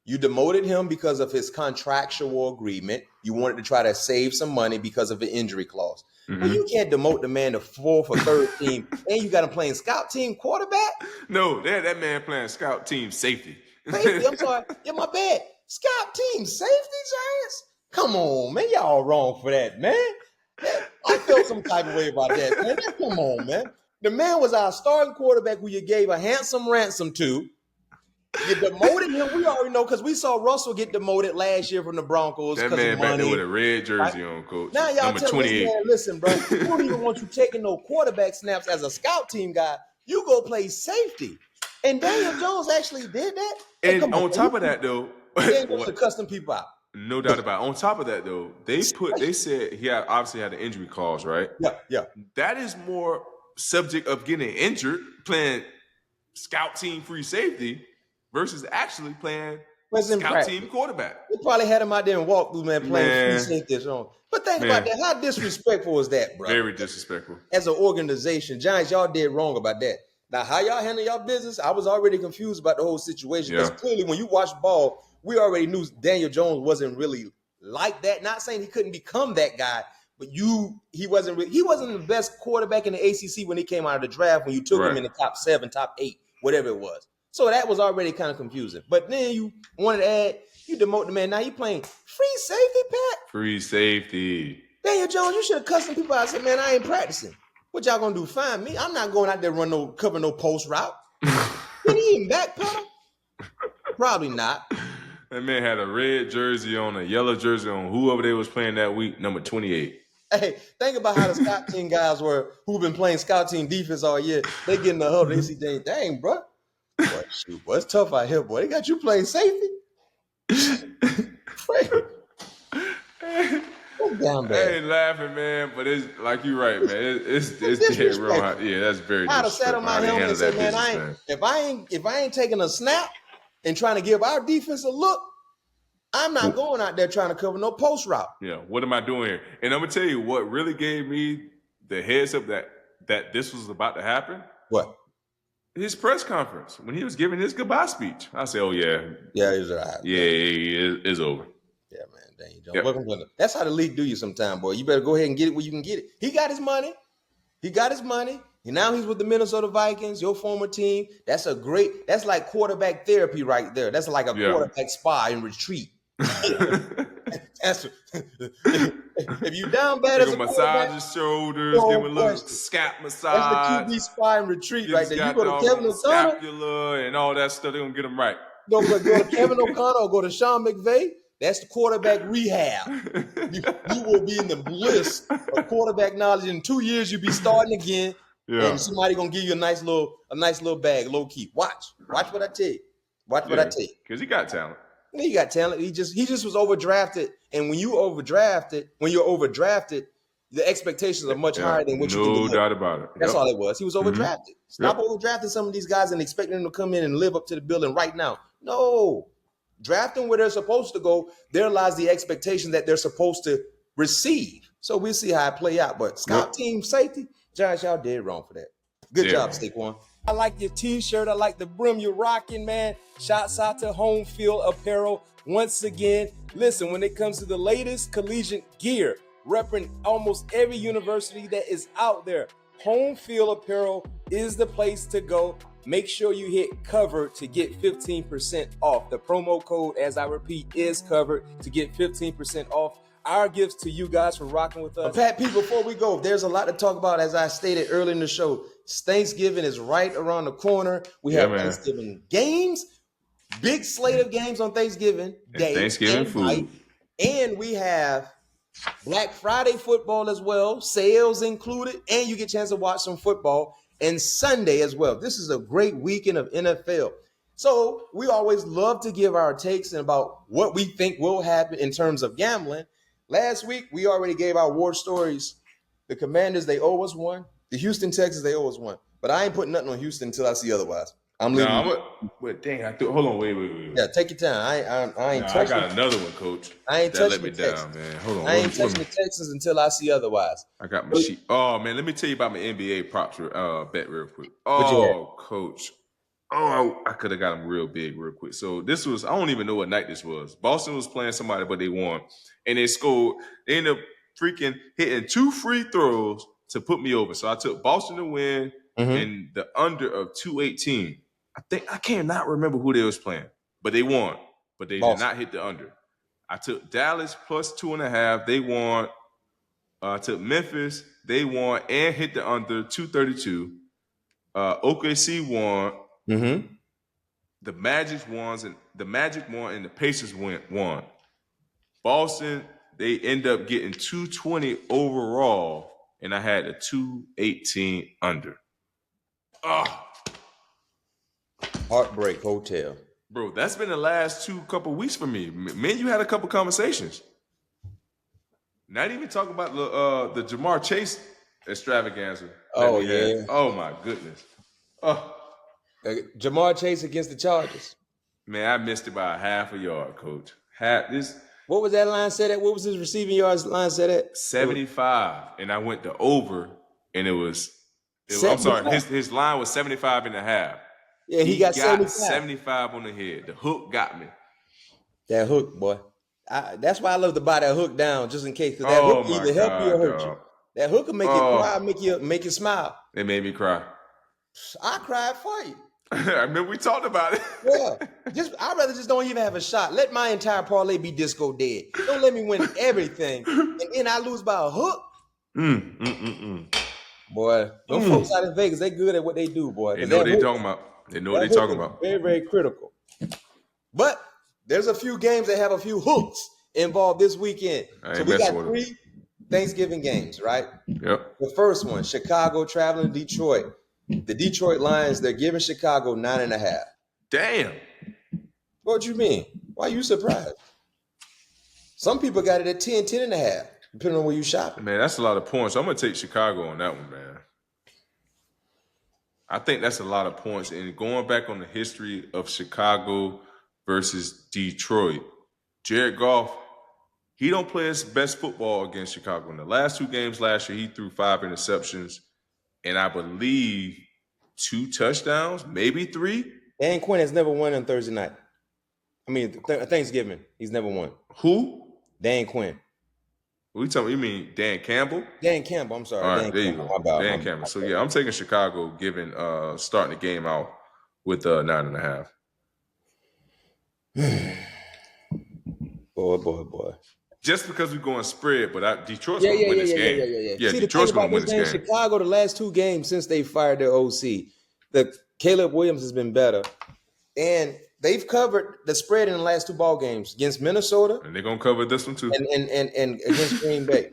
You demoted him because of his contractual agreement. You wanted to try to save some money because of an injury clause. Mm-hmm. Well, you can't demote the man to 4th or 3rd team, and you got him playing scout team quarterback? No, that man playing scout team safety. Safety, I'm sorry. Yeah, my bad. Scout team safety, Giants? Come on, man. Y'all wrong for that, man. I felt some type of way about that, man. Come on, man. The man was our starting quarterback who you gave a handsome ransom to. You demoted him. We already know because we saw Russell get demoted last year from the Broncos. That man back there with a red jersey on, Coach. Now y'all tell me, man, listen, bro. We don't even want you taking no quarterback snaps as a scout team guy. You go play safety. And Daniel Jones actually did that. And on top of that, though, he ain't going to cuss them people out. No doubt about it. On top of that, though, they said he obviously had an injury clause, right? Yeah. That is more subject of getting injured playing scout team free safety versus actually playing scout team quarterback. They probably had him out there and walk through, man, playing free safety. But think about that. How disrespectful is that, bro? Very disrespectful. As an organization, Giants, y'all did wrong about that. Now, how y'all handle y'all business, I was already confused about the whole situation. Because clearly when you watch ball, we already knew Daniel Jones wasn't really like that. Not saying he couldn't become that guy, but he wasn't the best quarterback in the ACC when he came out of the draft, when you took him in the top 7, top 8, whatever it was. So that was already kind of confusing. But then you wanted to add, you demote the man. Now you playing free safety, Pat? Free safety. Daniel Jones, you should have cussed some people out and said, man, I ain't practicing. What y'all gonna do? Find me? I'm not going out there cover no post route. Did he even backpedal? Probably not. That man had a red jersey on, a yellow jersey on, whoever they was playing that week, number 28. Hey, think about how the scout team guys were who've been playing scout team defense all year. They get in the huddle, they see, dang, bro. Boy, shoot, boy, it's tough out here, boy. They got you playing safety. Damn bad. I ain't laughing, man, but it's like you're right, man. It's dead wrong. Yeah, that's very I'd have sat on my helmet and said, man, if I ain't taking a snap and trying to give our defense a look, I'm not going out there trying to cover no post route. Yeah, what am I doing here? And I'm gonna tell you what really gave me the heads up that this was about to happen. What? His press conference when he was giving his goodbye speech. I said, "Oh yeah, he's all right. It's over." Yeah, man, dang, you don't. Yep. That's how the league do you sometime, boy. You better go ahead and get it where you can get it. He got his money. And now he's with the Minnesota Vikings, your former team. That's like quarterback therapy right there. That's like a quarterback spa in retreat. If you down bad as a massage his shoulders, give him a little scalp massage. That's the QB spy in retreat right there. You go to Kevin O'Connor, scapula and all that stuff. They're gonna get him right. Go to Kevin O'Connor or go to Sean McVay. That's the quarterback rehab. You will be in the bliss of quarterback knowledge. In 2 years, you'll be starting again, and somebody gonna give you a nice little bag, low key. Watch what I tell you. What I tell you. Because he got talent. Yeah, he got talent. He just was overdrafted. And when you're overdrafted, the expectations are much higher than what you can do. No doubt about it. That's all it was. He was overdrafted. Stop overdrafting some of these guys and expecting them to come in and live up to the billing right now. No. Draft them where they're supposed to go. There lies the expectation that they're supposed to receive. So we'll see how it play out. But scout team safety, Josh, y'all dead wrong for that. Good job, Saquon. I like your t-shirt. I like the brim you're rocking, man. Shouts out to Home Field Apparel. Once again, listen, when it comes to the latest collegiate gear, repping almost every university that is out there, Home Field Apparel is the place to go. Make sure you hit covered to get 15% off. The promo code, as I repeat, is covered to get 15% off. Our gifts to you guys for rocking with us. Pat P, before we go, there's a lot to talk about. As I stated earlier in the show, Thanksgiving is right around the corner. We have Thanksgiving games, big slate of games on Thanksgiving Day. Thanksgiving food. Night. And we have Black Friday football as well, sales included, and you get a chance to watch some football. And Sunday as well. This is a great weekend of NFL. So we always love to give our takes about what we think will happen in terms of gambling. Last week, we already gave our war stories. The Commanders, they owe us one. The Houston Texans, they owe us one. But I ain't putting nothing on Houston until I see otherwise. I'm leaving. Hold on, wait. Yeah, take your time. I ain't touching. I got another one, Coach. I ain't touching the Texans. Man. Hold on. I ain't touching the Texans until I see otherwise. I got my sheet. Oh, man, let me tell you about my NBA props bet real quick. Oh, Coach. Oh, I could have got them real big real quick. So this was, I don't even know what night this was. Boston was playing somebody, but they won. And they scored. They ended up freaking hitting 2 free throws to put me over. So I took Boston to win and the under of 218. I cannot remember who they was playing, but they won. But they did not hit the under. I took Dallas plus 2.5. They won. I took Memphis. They won and hit the under 232. OKC won. The Magic won and the Pacers won. Boston, they end up getting 220 overall, and I had a 218 under. Heartbreak Hotel. Bro, that's been the last couple weeks for me. Man, you had a couple conversations. Not even talking about the Jamar Chase extravaganza. Oh, yeah. Oh, my goodness. Jamar Chase against the Chargers. Man, I missed it by a half a yard, Coach. What was that line set at? What was his receiving yards line set at? 75. And I went to over, and it was I'm sorry, his line was 75 and a half. Yeah, he got 75 on the head. The hook got me. That hook, boy. That's why I love to buy that hook down, just in case. Because that hook either help you or hurt you. That hook will make you cry, make you smile. It made me cry. I cried for you. I mean, we talked about it. Yeah. I'd rather just don't even have a shot. Let my entire parlay be disco dead. Don't let me win everything. And then I lose by a hook. Boy, those folks out in Vegas, they good at what they do, boy. They know what they're talking about. They know what they're talking about. Very, very critical. But there's a few games that have a few hooks involved this weekend. So we got 3 Thanksgiving games, right? Yep. The first one, Chicago traveling to Detroit. The Detroit Lions, they're giving Chicago 9.5. Damn. What you mean? Why are you surprised? Some people got it at 10.5. depending on where you shop. Man, that's a lot of points. I'm going to take Chicago on that one, man. I think that's a lot of points. And going back on the history of Chicago versus Detroit, Jared Goff, he don't play his best football against Chicago. In the last 2 games last year, he threw 5 interceptions and I believe 2 touchdowns, maybe 3. Dan Quinn has never won on Thursday night. I mean, Thanksgiving. He's never won. Who? Dan Quinn. What you talking? You mean Dan Campbell? Dan Campbell. I'm sorry. All right, Dan there Campbell. you go. My bad. Dan Campbell. So yeah, I'm taking Chicago, given starting the game out with 9.5. Boy. Just because we're going spread, but Detroit's going to win this game. Yeah, See, Detroit's going to win this game. Chicago, the last 2 games since they fired their OC, the Caleb Williams has been better, and they've covered the spread in the last 2 ball games against Minnesota, and they're going to cover this one too, and against Green Bay.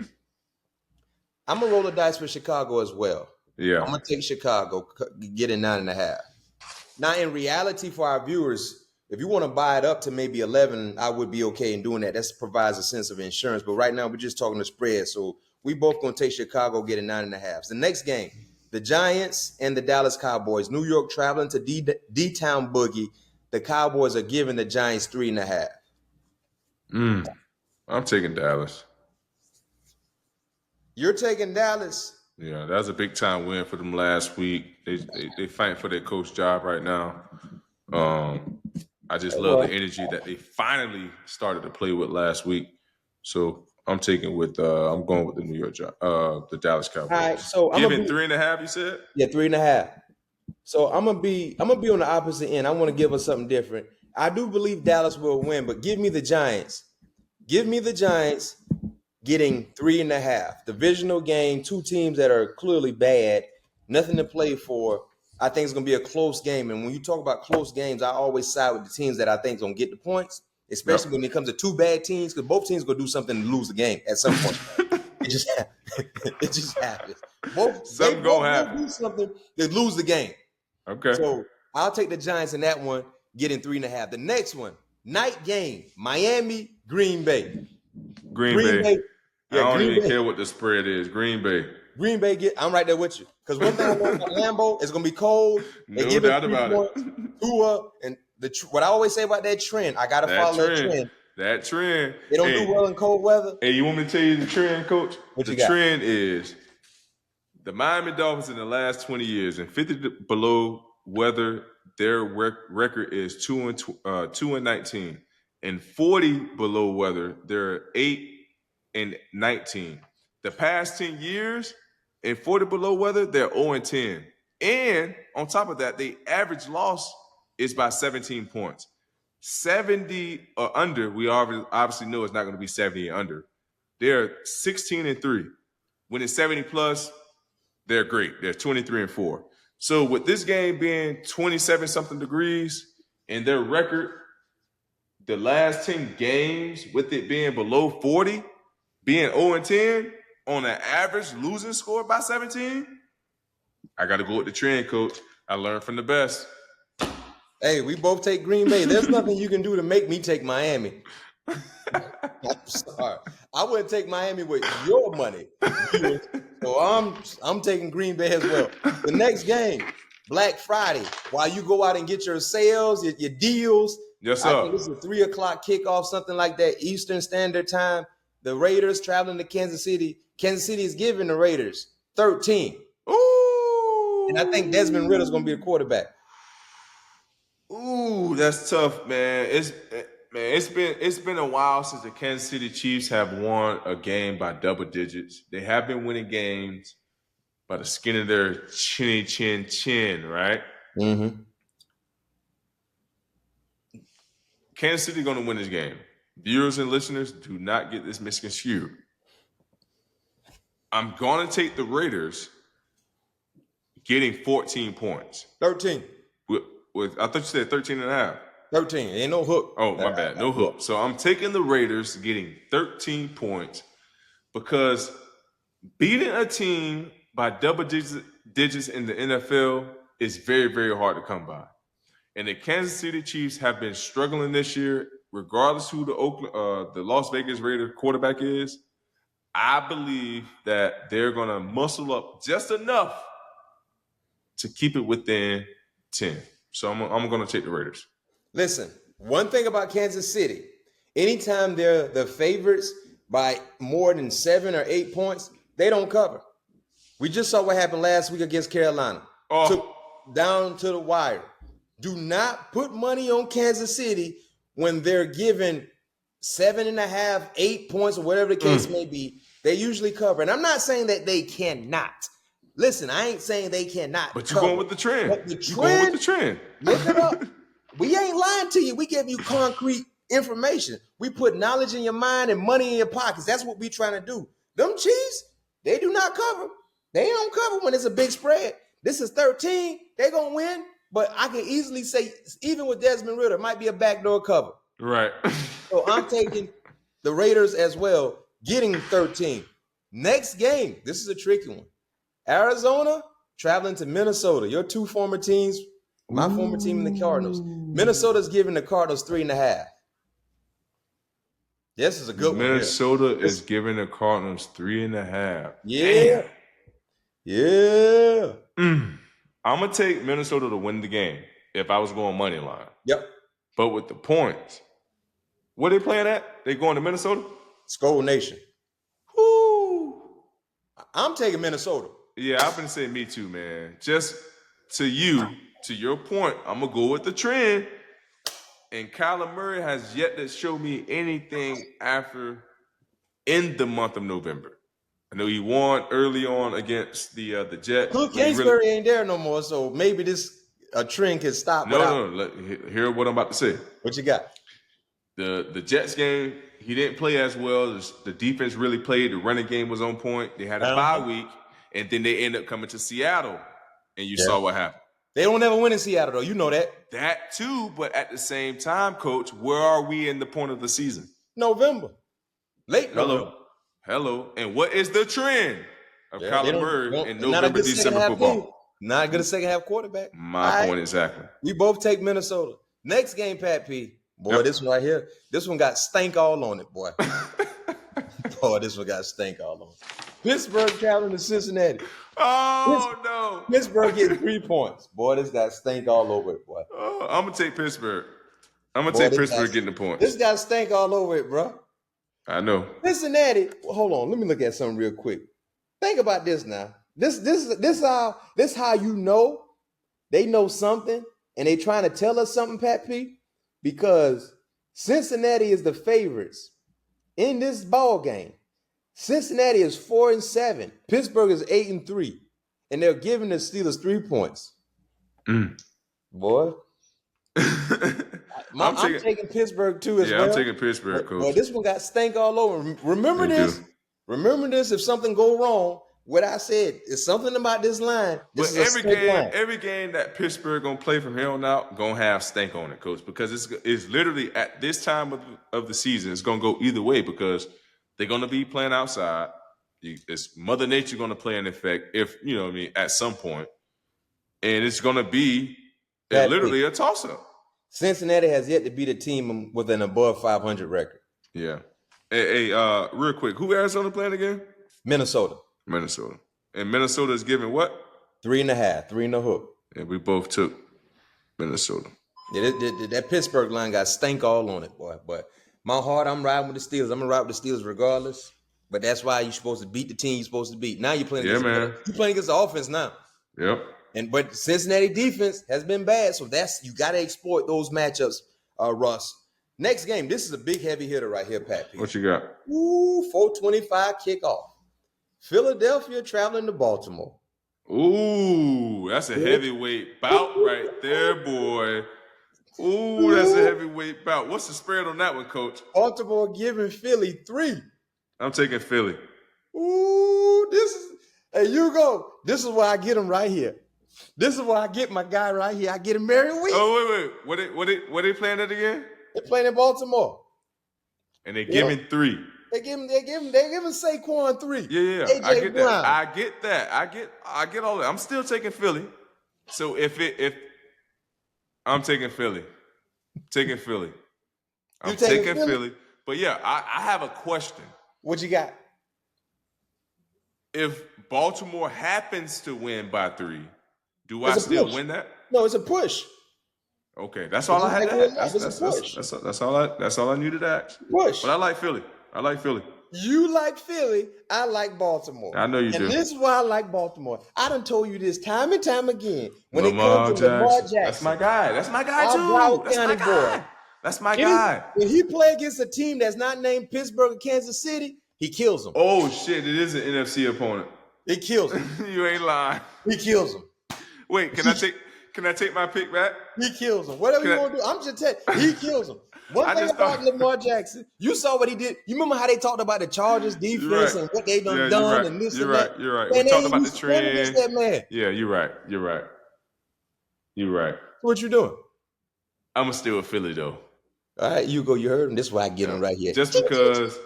I'm gonna roll the dice for Chicago as well. Yeah, I'm gonna take Chicago, getting 9.5. Now, in reality, for our viewers, if you want to buy it up to maybe 11, I would be okay in doing that. That provides a sense of insurance. But right now, we're just talking the spread. So we both going to take Chicago, getting 9.5. The next game, the Giants and the Dallas Cowboys. New York traveling to D-Town Boogie. The Cowboys are giving the Giants 3.5. I'm taking Dallas. You're taking Dallas? Yeah, that was a big time win for them last week. They fighting for their coach job right now. I just love the energy that they finally started to play with last week. So I'm taking with I'm going with the New York the Dallas Cowboys. All right, so I'm giving 3.5. You said? Yeah, 3.5. So I'm gonna be on the opposite end. I want to give us something different. I do believe Dallas will win, but give me the Giants. Give me the Giants getting 3.5. Divisional game, 2 teams that are clearly bad, nothing to play for. I think it's going to be a close game. And when you talk about close games, I always side with the teams that I think is going to get the points, especially when it comes to 2 bad teams, because both teams are going to do something to lose the game at some point. It just happens. Something going to happen. Do something to lose the game. Okay. So I'll take the Giants in that one, getting 3.5. The next one, night game, Miami, Green Bay. Green Bay. Yeah, I don't even care what the spread is. Green Bay. I'm right there with you. Because one thing I know about Lambeau, it's going to be cold. No doubt about it. And what I always say about that trend, I got to follow that trend. That trend. They don't do well in cold weather. Hey, you want me to tell you the trend, Coach? The trend is the Miami Dolphins in the last 20 years, in 50 below weather, their record is 2-19. In 40 below weather, they're 8-19. The past 10 years, in 40 below weather, they're 0-10. And on top of that, the average loss is by 17 points. 70 or under, we obviously know it's not going to be 70 and under. They're 16-3. When it's 70 plus, they're great. They're 23-4. So with this game being 27-something degrees and their record, the last 10 games, with it being below 40, being 0-10 on an average losing score by 17, I got to go with the trend, Coach. I learned from the best. Hey, we both take Green Bay. There's nothing you can do to make me take Miami. I'm sorry. I wouldn't take Miami with your money. So I'm taking Green Bay as well. The next game, Black Friday, while you go out and get your sales, your deals. Yes, sir. I think this is a 3:00 kickoff, something like that, Eastern Standard Time. The Raiders traveling to Kansas City. Kansas City is giving the Raiders 13. Ooh. And I think Desmond Ritter's going to be the quarterback. Ooh, that's tough, man. It's been a while since the Kansas City Chiefs have won a game by double digits. They have been winning games by the skin of their chin, right? Mm-hmm. Kansas City going to win this game. Viewers and listeners, do not get this misconstrued. I'm going to take the Raiders getting 14 points. 13. I thought you said 13.5. 13. Ain't no hook. Oh, my bad. No hook. So I'm taking the Raiders getting 13 points because beating a team by double digits in the NFL is very, very hard to come by. And the Kansas City Chiefs have been struggling this year, regardless who the Las Vegas Raiders quarterback is. I believe that they're going to muscle up just enough to keep it within 10. So I'm going to take the Raiders. Listen, one thing about Kansas City, anytime they're the favorites by more than 7 or 8 points, they don't cover. We just saw what happened last week against Carolina. Down to the wire. Do not put money on Kansas City when they're given 7.5, 8 points, or whatever the case may be. They usually cover. And I'm not saying that they cannot. Listen, I ain't saying they cannot. But you're going with the trend. You're going with the trend. Look it up. We ain't lying to you. We give you concrete information. We put knowledge in your mind and money in your pockets. That's what we trying to do. Them Chiefs, they do not cover. They don't cover when it's a big spread. This is 13. They're going to win. But I can easily say, even with Desmond Ridder, it might be a backdoor cover. Right. So I'm taking the Raiders as well, getting 13. Next game, this is a tricky one. Arizona traveling to Minnesota. Your two former teams, my former team and the Cardinals. Minnesota's giving the Cardinals 3.5. This is a good one. Minnesota is giving the Cardinals 3.5. Yeah. Damn. Yeah. I'm going to take Minnesota to win the game if I was going money line. Yep. But with the points, what are they playing at? They going to Minnesota? Skull Nation. Woo. I'm taking Minnesota. Yeah, I've been saying me too, man. Just to your point, I'm going to go with the trend. And Kyler Murray has yet to show me anything in the month of November. I know he won early on against the Jets. Cliff Kingsbury ain't there no more, so maybe a trend can stop. No. Hear what I'm about to say. What you got? The Jets game, he didn't play as well. The defense really played. The running game was on point. They had a bye week, and then they ended up coming to Seattle, and you saw what happened. They don't ever win in Seattle, though. You know that. That too, but at the same time, Coach, where are we in the point of the season? November. Late November. Hello. And what is the trend of Kyler Murray in November, December football? Not a good second half quarterback. My point exactly. We both take Minnesota. Next game, Pat P. Boy, this one right here. This one got stank all on it, boy. Boy, this one got stank all on it. Pittsburgh traveling to Cincinnati. No. Pittsburgh getting 3 points. Boy, this got stank all over it, boy. I'm going to take Pittsburgh. I'm going to take Pittsburgh getting the points. This got stank all over it, bro. I know. Cincinnati. Well, hold on. Let me look at something real quick. Think about this now. This how you know they know something and they trying to tell us something, Pat P. Because Cincinnati is the favorites in this ball game. Cincinnati is 4-7. Pittsburgh is 8-3, and they're giving the Steelers 3 points. Boy, I'm taking Pittsburgh too as well. Yeah, I'm taking Pittsburgh, Coach. Well, this one got stank all over. Remember this. Remember this. If something go wrong, what I said is something about this line. This but is every game that Pittsburgh gonna play from here on out gonna have stank on it, Coach, because it's literally at this time of the season, it's gonna go either way because they're gonna be playing outside. It's Mother Nature gonna play an effect if you know what I mean at some point, and it's gonna be literally a toss up. Cincinnati has yet to beat a team with an above 500 record. Yeah. Hey, real quick, who Arizona playing again? Minnesota. And Minnesota is giving what? 3.5, 3 in the hook. And we both took Minnesota. Yeah, that Pittsburgh line got stank all on it, boy. But my heart, I'm riding with the Steelers. I'm gonna ride with the Steelers regardless. But that's why you're supposed to beat the team you're supposed to beat. Now you're playing against the offense now. Yep. But Cincinnati defense has been bad, so you got to exploit those matchups, Russ. Next game, this is a big heavy hitter right here, Pat P. What you got? 4:25 kickoff. Philadelphia traveling to Baltimore. Ooh, that's a heavyweight bout right there, boy. Ooh, that's a heavyweight bout. What's the spread on that one, Coach? Baltimore giving Philly 3. I'm taking Philly. Ooh, you go. This is where I get him right here. This is where I get my guy right here. I get him every week. Oh, wait. What they playing at again? They're playing in Baltimore. And they give him 3. They give him Saquon 3. Yeah. I get that. I get all that. I'm still taking Philly. So if I'm taking Philly. I'm taking Philly. But yeah, I have a question. What you got? if Baltimore happens to win by 3, do I still win that? No, it's a push. Okay, that's all I had to ask. That's all I needed to ask. Push. But I like Philly. You like Philly. I like Baltimore. I know you do. And this is why I like Baltimore. I done told you this time and time again. When Lamar it comes to Lamar Jackson. That's my guy. That's my guy too. That's my guy. When he play against a team that's not named Pittsburgh or Kansas City, he kills them. Oh shit! It is an NFC opponent. It kills him. You ain't lying. He kills him. Wait, can I take my pick back? He kills him. Whatever you want to do, I'm just telling you, he kills him. One thing about Lamar Jackson, you saw what he did. You remember how they talked about the Chargers defense and what they done and this and that? You're right. Man, We talked about the trend. That man. Yeah, you're right. What you doing? I'm going to stay with Philly, though. All right, you go. You heard him. This is why I get him right here. Just because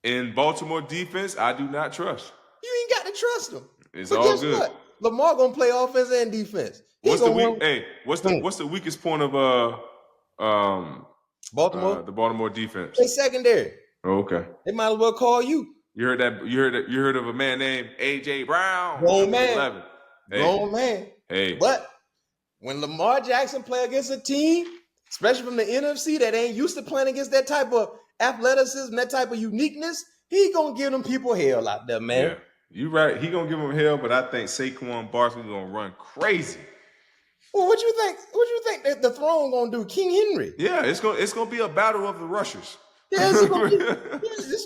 in Baltimore defense, I do not trust. You ain't got to trust him. It's all good. What? Lamar going to play offense and defense. What's the weakest point of Baltimore? The Baltimore defense. They secondary. Oh, okay. They might as well call you. You heard of a man named AJ Brown. Grown man. Grown man. Hey. But when Lamar Jackson play against a team, especially from the NFC that ain't used to playing against that type of athleticism, that type of uniqueness, he gonna give them people hell out there, man. Yeah, you right. He gonna give them hell, but I think Saquon Barkley gonna run crazy. Well, what you think? What you think that the throne gonna do, King Henry? Yeah, it's gonna be a battle of the rushers. Yeah, it's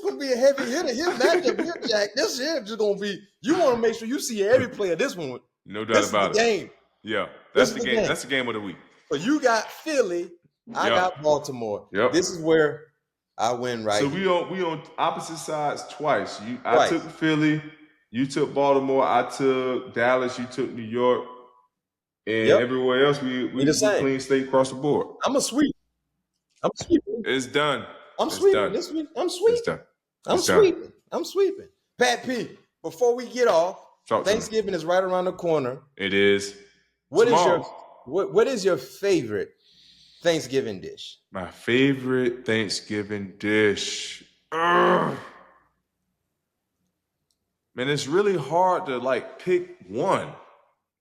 gonna be a heavy hitter. His matchup here, Jack. This here just gonna be. You want to make sure you see every player. This one, no doubt about it. Game. Yeah, that's the game. That's the game of the week. So you got Philly. I got Baltimore. Yep. This is where I win right. So we on opposite sides twice. I took Philly. You took Baltimore. I took Dallas. You took New York. And everywhere else, we clean state across the board. I'm sweeping. It's done. I'm sweeping this week. I'm sweeping. It's done. I'm sweeping. Pat P, before we get off, Thanksgiving is right around the corner. It is. What is your favorite Thanksgiving dish? My favorite Thanksgiving dish. Man, it's really hard to pick one.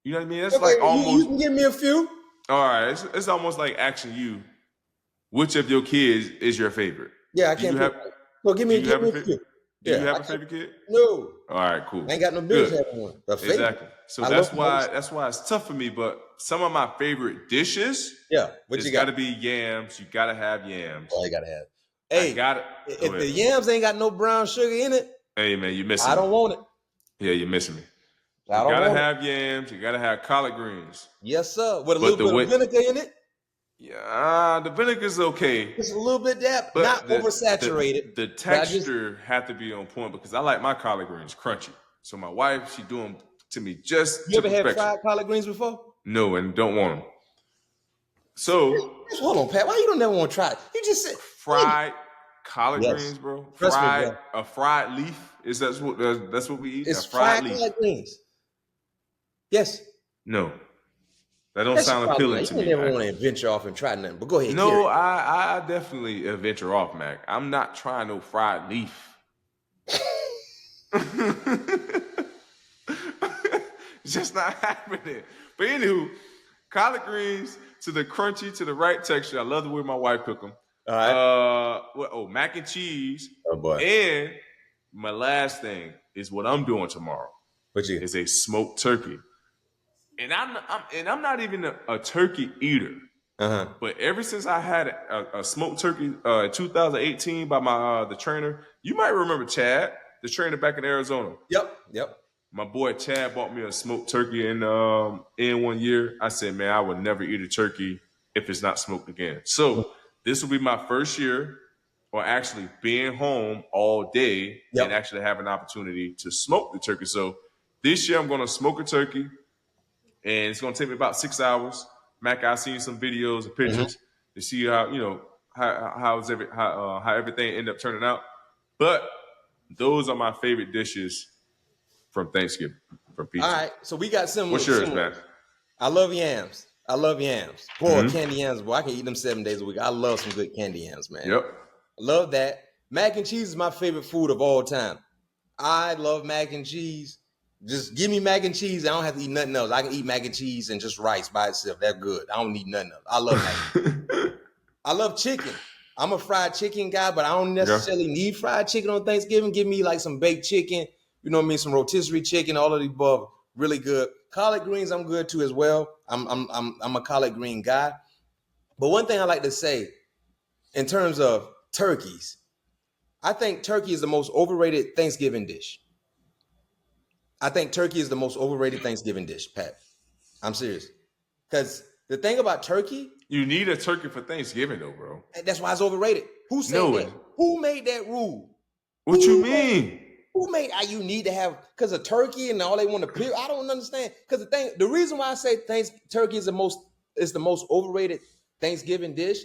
You know what I mean? It's almost. You can give me a few. All right, it's almost like asking you, which of your kids is your favorite? Yeah, I can't. Well, give me a few. Do you have a favorite kid? No. All right, cool. I ain't got no business having one. Exactly. So that's why it's tough for me. But some of my favorite dishes, it's got to be yams. You got to have yams. Oh, you got to have. Hey, if the yams ain't got no brown sugar in it, hey man, you're missing. I don't want it. Yeah, you're missing me. You gotta have yams. You gotta have collard greens. Yes, sir. With a little bit of vinegar in it. Yeah, the vinegar's okay. It's a little bit but not oversaturated. The texture have to be on point because I like my collard greens crunchy. So my wife, she do them to me just. You ever had fried collard greens before? No, and don't want them. So hold on, Pat. Why you don't never want to try it? You just said fried collard greens, bro. A fried leaf. Is that's what we eat? It's fried collard greens. Yes. No. That don't sound appealing to me. You never want to venture off and try nothing, but go ahead. No, I definitely venture off, Mac. I'm not trying no fried leaf. It's just not happening. But anywho, collard greens to the crunchy, to the right texture. I love the way my wife cook them. All right. Mac and cheese. Oh boy. And my last thing is what I'm doing tomorrow. Is a smoked turkey. And I'm not even a turkey eater. Uh-huh. But ever since I had a smoked turkey in 2018 by the trainer, you might remember Chad, the trainer back in Arizona. Yep. My boy Chad bought me a smoked turkey in 1 year. I said, man, I would never eat a turkey if it's not smoked again. So this will be my first year, or actually being home all day and actually have an opportunity to smoke the turkey. So this year I'm going to smoke a turkey, and it's going to take me about 6 hours. Mac, I've seen some videos and pictures to see how everything ended up turning out. But those are my favorite dishes from Thanksgiving, from pizza. All right, so we got similar. What's yours, Mac? I love yams. Boy, candy yams, boy, I can eat them 7 days a week. I love some good candy yams, man. Yep. I love that. Mac and cheese is my favorite food of all time. I love mac and cheese. Just give me mac and cheese. I don't have to eat nothing else. I can eat mac and cheese and just rice by itself. That's good. I don't need nothing else. I love mac and cheese. I love chicken. I'm a fried chicken guy, but I don't necessarily need fried chicken on Thanksgiving. Give me like some baked chicken, you know what I mean? Some rotisserie chicken, all of the above. Really good. Collard greens, I'm good too as well. I'm a collard green guy. But one thing I like to say in terms of turkeys, I think turkey is the most overrated Thanksgiving dish. I think turkey is the most overrated Thanksgiving dish, Pat. I'm serious. Because the thing about turkey, you need a turkey for Thanksgiving, though, bro. That's why it's overrated. Who said that? Who made that rule? What you mean? Who made you need to have because of turkey and all they want to pick? I don't understand. Because the reason why I say turkey is the most overrated Thanksgiving dish,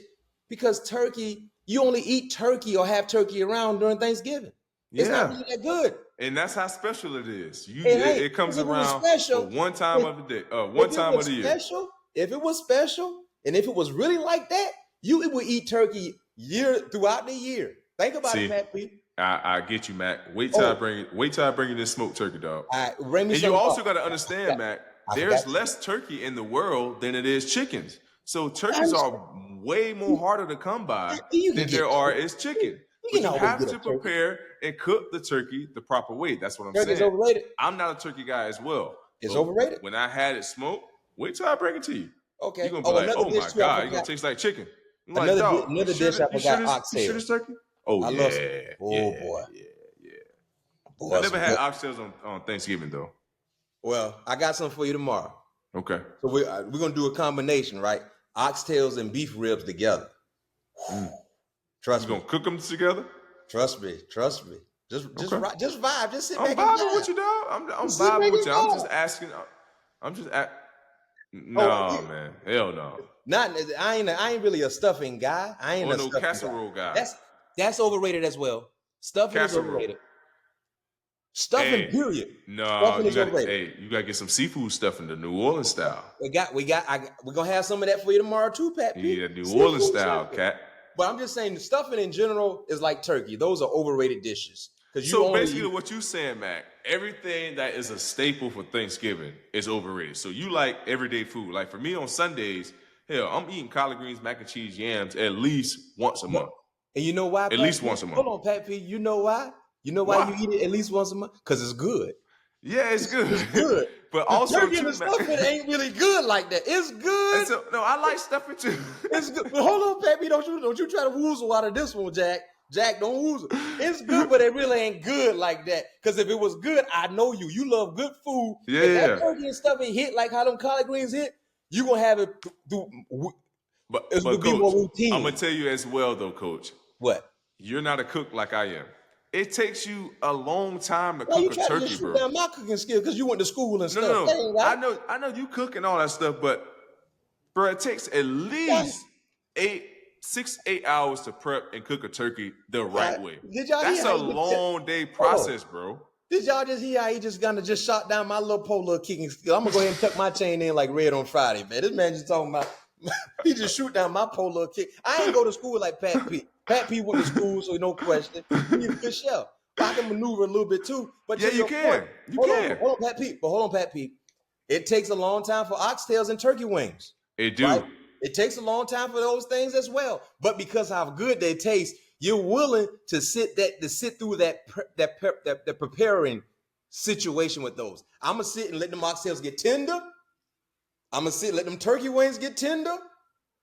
because turkey, you only eat turkey or have turkey around during Thanksgiving. It's not really that good. And that's how special it is. It comes around for one time of the day, one time of the year. If it was special, and if it was really like that, you would eat turkey throughout the year. Think about it, Pat P. I get you, Mac. Wait till I bring you this smoked turkey, dog. And you also got to understand, Mac, there's less turkey in the world than it is chickens. So turkeys are way more harder to come by than there are is chicken. But you have to prepare and cook the turkey the proper way. That's what I'm saying. Turkey's overrated. I'm not a turkey guy as well. It's overrated. When I had it smoked, wait till I bring it to you. Okay. You're going to be like, oh my God, it's going to taste like chicken. Another dish I forgot, oxtail. You sure this turkey? Oh, I love it. Boy. Boy, I never had oxtails on Thanksgiving, though. Well, I got something for you tomorrow. Okay. So we're going to do a combination, right? Oxtails and beef ribs together. Trust me. You going to cook them together? Trust me. Just vibe. Just sit back and I'm vibing with you, dog. I'm vibing with you. I'm just asking. No, man. Hell no. I ain't really a stuffing guy. I ain't no casserole guy. That's overrated as well. Stuffing is overrated. Stuffing, period. No, you gotta get some seafood stuffing, the New Orleans style. We're gonna have some of that for you tomorrow too, Pat. Yeah, New Orleans style, cat. But I'm just saying, stuffing in general is like turkey. Those are overrated dishes. So basically, what you saying, Mac? Everything that is a staple for Thanksgiving is overrated. So you like everyday food. Like for me on Sundays, hell, I'm eating collard greens, mac and cheese, yams at least once a month. And you know why? At least once a month. Hold on, Pat P. You know why? You know why you eat it at least once a month? Because it's good. Yeah, it's good. It's good. But also, turkey and stuffing ain't really good like that. It's good. So, no, I like stuffing too. It's good. But hold on, Pat P. Don't you try to woozle out of this one, Jack. Jack, don't woozle. It's good, but it really ain't good like that. Because if it was good, I know you. You love good food. Yeah. If that turkey and stuffing hit like how them collard greens hit, you gonna have it through. But Coach, be more routine. I'm gonna tell you as well, though, Coach. What? You're not a cook like I am. It takes you a long time to cook a turkey, bro. Down my cooking skill because you went to school and stuff. No. I know you cook and all that stuff, but bro, it takes at least 6-8 hours to prep and cook a turkey the right way. That's a long day process, bro. Did y'all just hear how he just shot down my little pole kicking skill? I'm gonna go ahead and tuck my chain in like Red on Friday, man. This man just talking about he just shoot down my pole kick. I ain't go to school like Pat P. Pat P went to school, so no question. He's a good chef. I can maneuver a little bit too. But yeah, you can. Hold on, Pat P. But hold on, Pat P. It takes a long time for oxtails and turkey wings. It do. Right? It takes a long time for those things as well. But because how good they taste, you're willing to sit through that preparing situation with those. I'm gonna sit and let them oxtails get tender. I'm gonna sit and let them turkey wings get tender,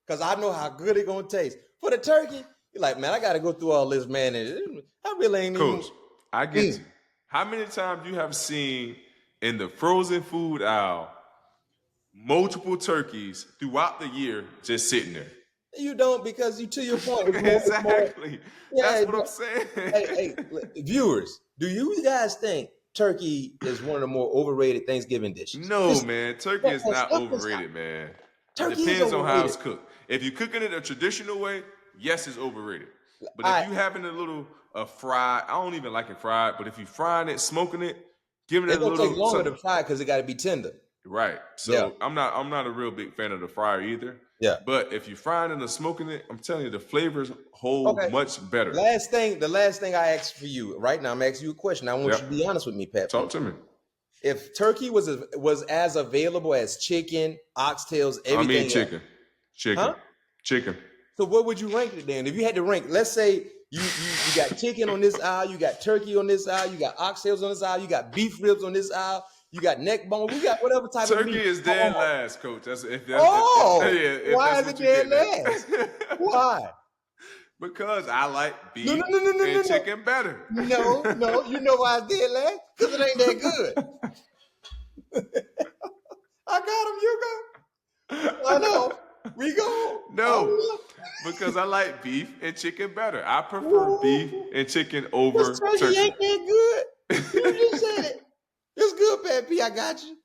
because I know how good it's gonna taste. For the turkey, you're like, man, I gotta go through all this, man. And I really ain't Coach, I get you. How many times you have seen in the frozen food aisle multiple turkeys throughout the year just sitting there? You don't, because to your point. Exactly. That's what I'm saying. Hey, viewers, do you guys think turkey is one of the more overrated Thanksgiving dishes? No, man. Turkey is not overrated, man. It depends on how it's cooked. If you're cooking it a traditional way, yes, it's overrated. But if you having a little fried, I don't even like it fried, but if you frying it, smoking it, giving it a little. It's gonna take longer to fry because it got to be tender. Right. So yeah. I'm not a real big fan of the fryer either. Yeah. But if you're frying it or smoking it, I'm telling you, the flavors hold much better. The last thing I asked for you right now, I'm asking you a question. I want you to be honest with me, Pat. Talk to me. If turkey was as available as chicken, oxtails, everything. I mean chicken. Huh? Chicken. So what would you rank it then? If you had to rank, let's say you got chicken on this aisle, you got turkey on this aisle, you got oxtails on this aisle, you got beef ribs on this aisle, you got neck bone, we got whatever type of meat. Turkey is dead last, Coach. Why is it dead last? Why? Because I like beef and chicken better. No, you know why it's dead last? Because it ain't that good. I got him, you go. I know. We go. No, because I like beef and chicken better. I prefer beef and chicken over turkey. Turkey ain't that good. You just said it. It's good, Pat P. I got you.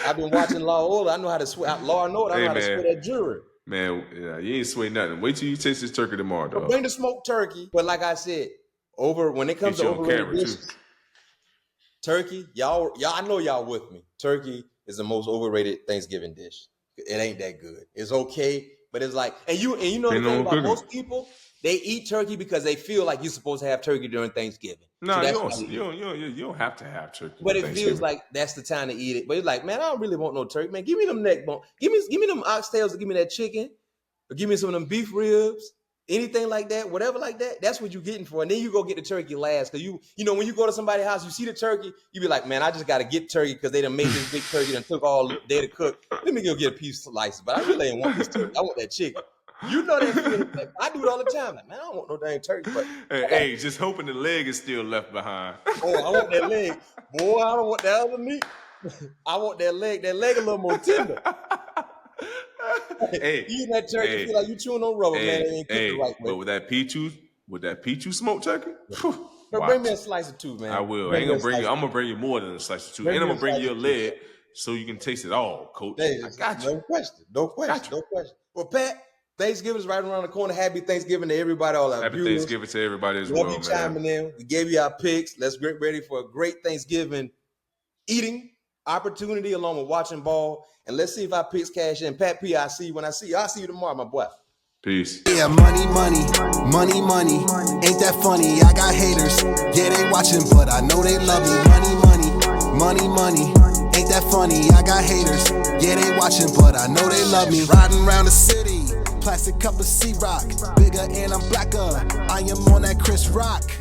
I've been watching Law and Order. I know how to sway. Law and Order. I know how to sway that jury. Man, you ain't sway nothing. Wait till you taste this turkey tomorrow, dog. Bring the smoked turkey. But like I said, when it comes to overrated dishes, turkey, y'all, I know y'all with me. Turkey is the most overrated Thanksgiving dish. It ain't that good. It's okay, but it's like, and you know the thing about most people, they eat turkey because they feel like you're supposed to have turkey during Thanksgiving. No, you don't have to have turkey. But it feels like that's the time to eat it. But it's like, man, I don't really want no turkey, man. Give me them neck bone. Give me them oxtails. Or give me that chicken. Or give me some of them beef ribs. Anything like that, whatever like that, that's what you're getting for. And then you go get the turkey last. Because you know, when you go to somebody's house, you see the turkey, you be like, man, I just got to get turkey because they done made this big turkey and took all day to cook. Let me go get a piece of slices. But I really ain't want this turkey. I want that chicken. You know that feeling. I do it all the time. Like, man, I don't want no dang turkey. But hey, just hoping the leg is still left behind. Oh, I want that leg. Boy, I don't want that other meat. I want that leg. That leg a little more tender. Hey, eating that turkey feel like you chewing on rubber, man. It ain't cooked the right way. But with that P2 smoked turkey, bring me a slice or two, man. I will. I'm gonna bring you more than a slice or two, and I'm gonna bring you a leg so you can taste it all, Coach. Hey, I got you. No question. Well, Pat, Thanksgiving is right around the corner. Happy Thanksgiving to everybody. Happy Thanksgiving to everybody as well, man. Love you chiming in. We gave you our picks. Let's get ready for a great Thanksgiving eating opportunity along with watching ball. And let's see if our picks cash in. Pat P, I'll see you tomorrow, my boy. Peace. Yeah, money. Ain't that funny? I got haters. Yeah, they watching, but I know they love me. Money. Ain't that funny? I got haters. Yeah, they watching, but I know they love me. Riding around the city, plastic cup of C-Rock. Bigger and I'm blacker. I am on that Chris Rock.